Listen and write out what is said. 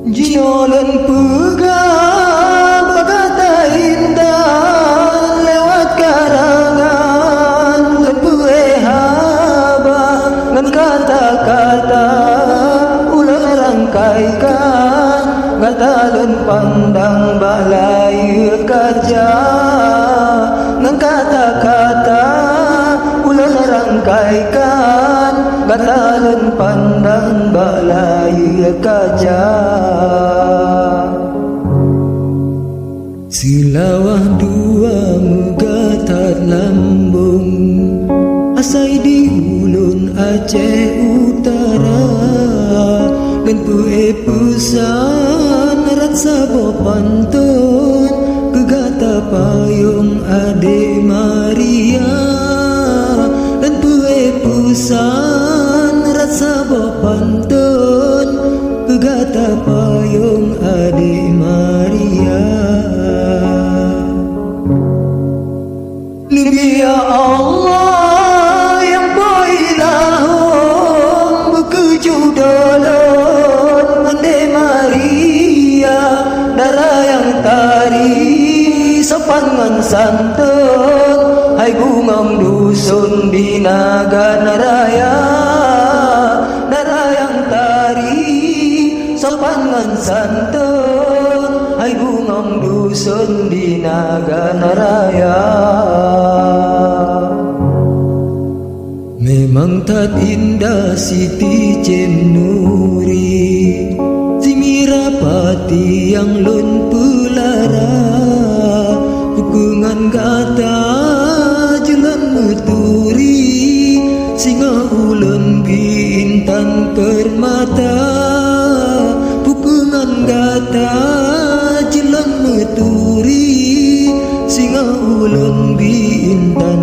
Jinolan pegang berkata indah lewat karangan dan haba dengan kata-kata ulang rangkaikan ngatalan pandang balai kaca dengan kata-kata ulang rangkaikan ngatalan pandang balai kaca. Silawah dua megatar lambung asai di ulun Aceh Utara dan pue pesan rat sabo pantun kegata payung ade Maria dan pue pesan rat sabo pantun kegata payung ade Maria. Nabi ya Allah yang boilahum bekejudolon ande Maria darah yang tari sepangan santun hai gumam dusun di Nagan Raya darah yang tari sepangan santun hai gumam dusun di Nagan Raya. Memang tak indah Siti Cemnuri si Mirapati yang lun pelara hukungan kata jalan meturi singa ulun bintang permata hukungan kata jalan meturi singa ulun bintang